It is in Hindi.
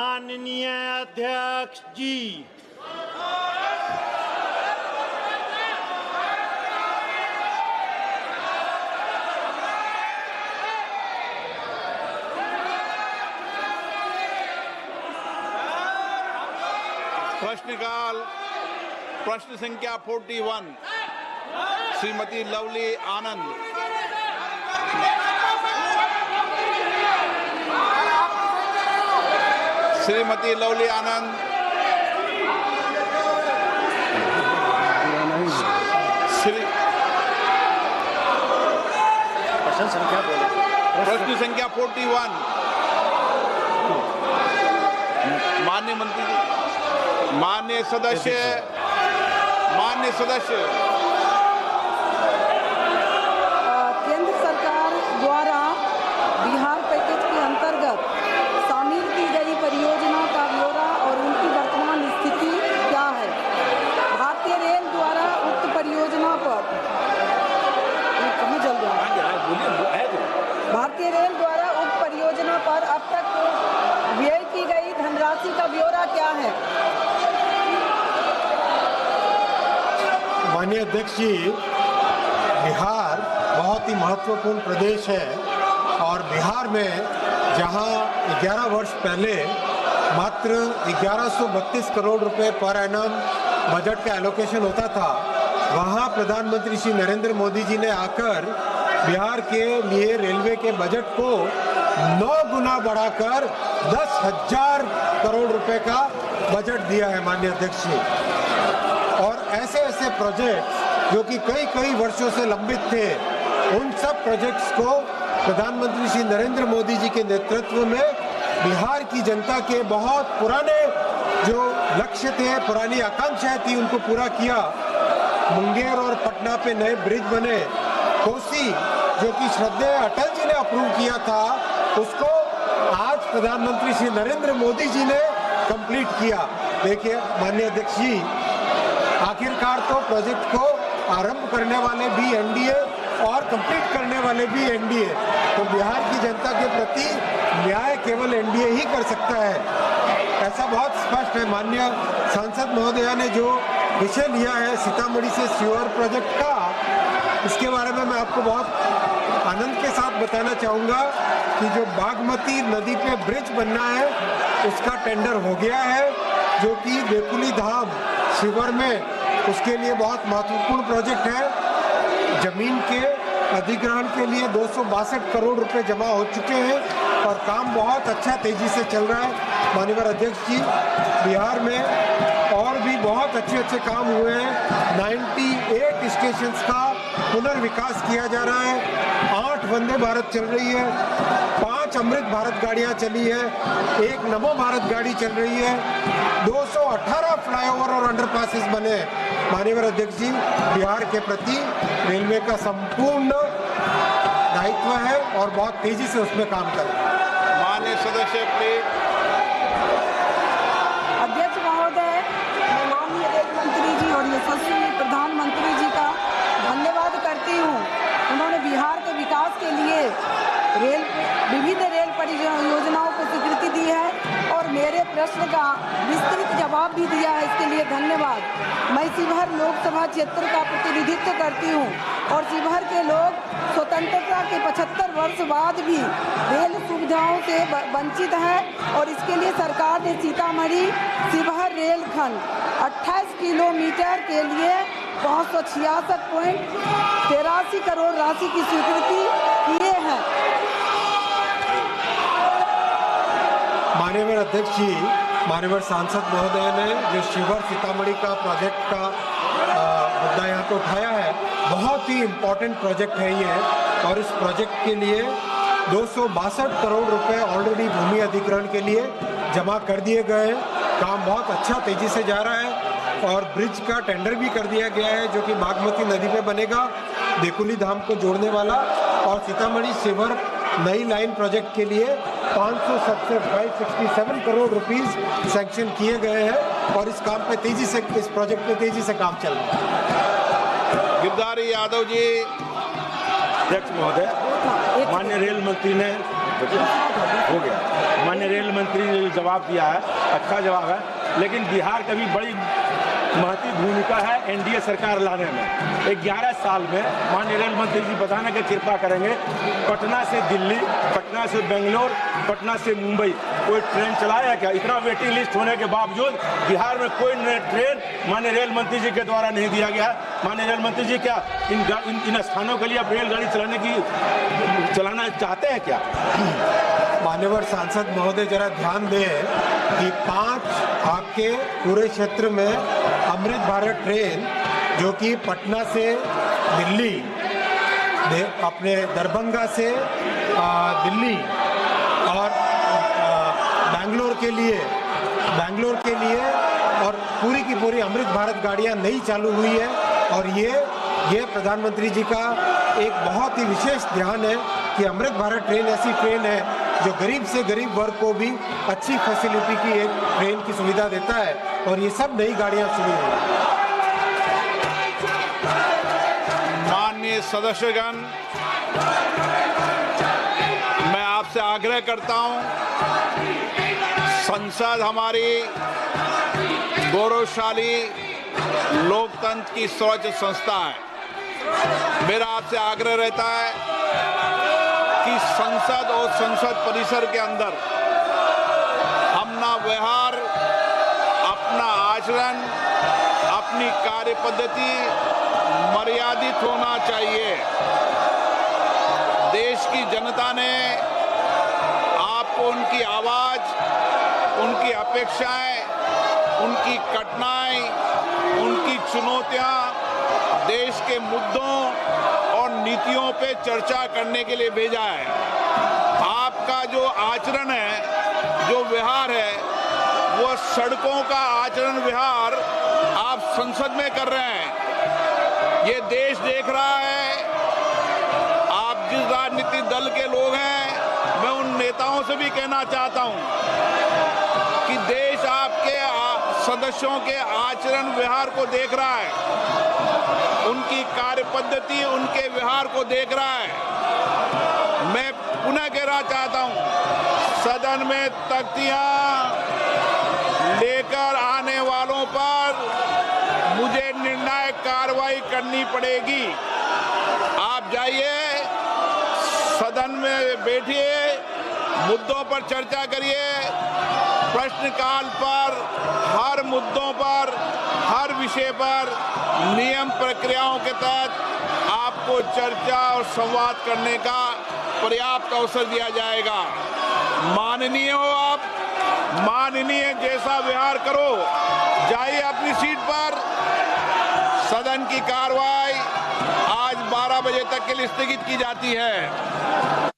माननीय अध्यक्ष जी, प्रश्नकाल प्रश्न संख्या 41 श्रीमती लवली आनंद। श्रीमती लवली आनंद, प्रश्न संख्या 41 माननीय मंत्री जी, माननीय सदस्य केंद्र सरकार द्वारा बिहार पैकेज के अंतर्गत शामिल की गई परियोजना का ब्यौरा और उनकी वर्तमान स्थिति क्या है। भारतीय रेल द्वारा उक्त परियोजना पर भारतीय रेल द्वारा उक्त परियोजना पर अब तक व्यय की गई धनराशि का ब्यौरा क्या है। माननीय अध्यक्ष जी, बिहार बहुत ही महत्वपूर्ण प्रदेश है और बिहार में जहां 11 वर्ष पहले मात्र 1132 करोड़ रुपए पर एनम बजट का एलोकेशन होता था, वहां प्रधानमंत्री श्री नरेंद्र मोदी जी ने आकर बिहार के लिए रेलवे के बजट को 9 गुना बढ़ाकर 10,000 करोड़ रुपए का बजट दिया है माननीय अध्यक्ष जी। और ऐसे ऐसे प्रोजेक्ट्स जो कि कई वर्षों से लंबित थे, उन सब प्रोजेक्ट्स को प्रधानमंत्री श्री नरेंद्र मोदी जी के नेतृत्व में बिहार की जनता के बहुत पुराने जो लक्ष्य थे, पुरानी आकांक्षाएं थी, उनको पूरा किया। मुंगेर और पटना पे नए ब्रिज बने। कोसी जो कि श्रद्धेय अटल जी ने अप्रूव किया था, उसको आज प्रधानमंत्री श्री नरेंद्र मोदी जी ने कंप्लीट किया। देखिए माननीय अध्यक्ष जी, आखिरकार तो प्रोजेक्ट को आरंभ करने वाले भी एनडीए और कंप्लीट करने वाले भी एनडीए, तो बिहार की जनता के प्रति न्याय केवल एनडीए ही कर सकता है, ऐसा बहुत स्पष्ट है। माननीय सांसद महोदया ने जो विषय लिया है सीतामढ़ी से सीवर प्रोजेक्ट का, इसके बारे में मैं आपको बहुत आनंद के साथ बताना चाहूँगा कि जो बागमती नदी पे ब्रिज बनना है उसका टेंडर हो गया है, जो कि देकुली धाम शिवर में उसके लिए बहुत महत्वपूर्ण प्रोजेक्ट है। जमीन के अधिग्रहण के लिए 262 करोड़ रुपए जमा हो चुके हैं और काम बहुत अच्छा तेजी से चल रहा है। माननीय अध्यक्ष जी, बिहार में और भी बहुत अच्छे काम हुए हैं। 98 स्टेशंस का पुनर्विकास किया जा रहा है। 8 वंदे भारत चल रही है, 5 अमृत भारत गाड़ियां चली है, 1 नमो भारत गाड़ी चल रही है, 218 फ्लाईओवर और अंडरपासेस बने। माननीय अध्यक्ष जी, बिहार के प्रति रेलवे का संपूर्ण दायित्व है और बहुत तेजी से उसमें काम कर रहे हैं। माननीय सदस्य अध्यक्ष महोदय, मैं माननीय रेल मंत्री जी और यशस्वी प्रधानमंत्री जी का धन्यवाद करती हूँ। उन्होंने बिहार के विकास के लिए विविध रेल परियोजनाओं को स्वीकृति दी है और मेरे प्रश्न का विस्तृत जवाब भी दिया है, इसके लिए धन्यवाद। मैं शिवहर लोकसभा क्षेत्र का प्रतिनिधित्व करती हूँ और शिवहर के लोग स्वतंत्रता के 75 वर्ष बाद भी रेल सुविधाओं से वंचित हैं और इसके लिए सरकार ने सीतामढ़ी शिवहर रेलखंड 28 किलोमीटर के लिए 566.83 करोड़ राशि की स्वीकृति किए हैं। माननीय अध्यक्ष जी, माननीय सांसद महोदय ने जो शिवहर सीतामढ़ी का प्रोजेक्ट का मुद्दा यहाँ पे उठाया है, बहुत ही इम्पोर्टेंट प्रोजेक्ट है ये, और इस प्रोजेक्ट के लिए 262 करोड़ रुपए ऑलरेडी भूमि अधिग्रहण के लिए जमा कर दिए गए हैं। काम बहुत अच्छा तेजी से जा रहा है और ब्रिज का टेंडर भी कर दिया गया है, जो कि बागमती नदी पे बनेगा, देकुली धाम को जोड़ने वाला। और सीतामढ़ी शिवहर नई लाइन प्रोजेक्ट के लिए 567 करोड़ रुपीस सैंक्शन किए गए हैं और इस काम पे इस प्रोजेक्ट पे तेजी से काम चल रहा है। गिरधारी यादव जी। अध्यक्ष महोदय, माननीय रेल मंत्री ने हो गया। माननीय रेल मंत्री ने जो जवाब दिया है अच्छा जवाब है, लेकिन बिहार का भी बड़ी महत्वपूर्ण भूमिका है एनडीए सरकार लाने में। 11 साल में माननीय रेल मंत्री जी बताने की कृपा करेंगे, पटना से दिल्ली, पटना से बेंगलोर, पटना से मुंबई कोई ट्रेन चलाया क्या? इतना वेटिंग लिस्ट होने के बावजूद बिहार में कोई ट्रेन माननीय रेल मंत्री जी के द्वारा नहीं दिया गया। माननीय रेल मंत्री जी क्या इन स्थानों के लिए आप रेलगाड़ी चलाना चाहते हैं क्या? मान्यवर सांसद महोदय जरा ध्यान दें कि 5 आपके पूरे क्षेत्र में अमृत भारत ट्रेन जो कि पटना से दिल्ली, अपने दरभंगा से दिल्ली और बेंगलोर के लिए और पूरी की पूरी अमृत भारत गाड़ियां नई चालू हुई है। और ये प्रधानमंत्री जी का एक बहुत ही विशेष ध्यान है कि अमृत भारत ट्रेन ऐसी ट्रेन है जो गरीब से गरीब वर्ग को भी अच्छी फैसिलिटी की एक ट्रेन की सुविधा देता है। और ये सब नई गाड़ियां शुरू हुई हैं। माननीय सदस्यगण, मैं आपसे आग्रह करता हूं, संसद हमारी गौरवशाली लोकतंत्र की सर्वोच्च संस्था है। मेरा आपसे आग्रह रहता है कि संसद और संसद परिसर के अंदर अपना व्यवहार, अपना आचरण, अपनी कार्य पद्धति मर्यादित होना चाहिए। देश की जनता ने आपको उनकी आवाज, उनकी अपेक्षाएं, उनकी कठिनाई, उनकी चुनौतियां, देश के मुद्दों और नीतियों पे चर्चा करने के लिए भेजा है। आपका जो आचरण है, जो व्यवहार है, वो सड़कों का आचरण व्यवहार आप संसद में कर रहे हैं। ये देश देख रहा है। आप जिस राजनीतिक दल के लोग हैं, मैं उन नेताओं से भी कहना चाहता हूं कि देश आपके सदस्यों के आचरण व्यवहार को देख रहा है, उनकी कार्य पद्धति, उनके व्यवहार को देख रहा है। मैं पुनः कहना चाहता हूं, सदन में तख्तियां लेकर आने वालों पर मुझे निर्णायक कार्रवाई करनी पड़ेगी। आप जाइए, सदन में बैठिए, मुद्दों पर चर्चा करिए, प्रश्नकाल पर, हर मुद्दों पर, हर विषय पर नियम प्रक्रियाओं के तहत आपको चर्चा और संवाद करने का पर्याप्त अवसर दिया जाएगा। माननीय हो आप, माननीय जैसा व्यवहार करो। जाइए अपनी सीट पर। सदन की कार्रवाई आज 12 बजे तक के लिए स्थगित की जाती है।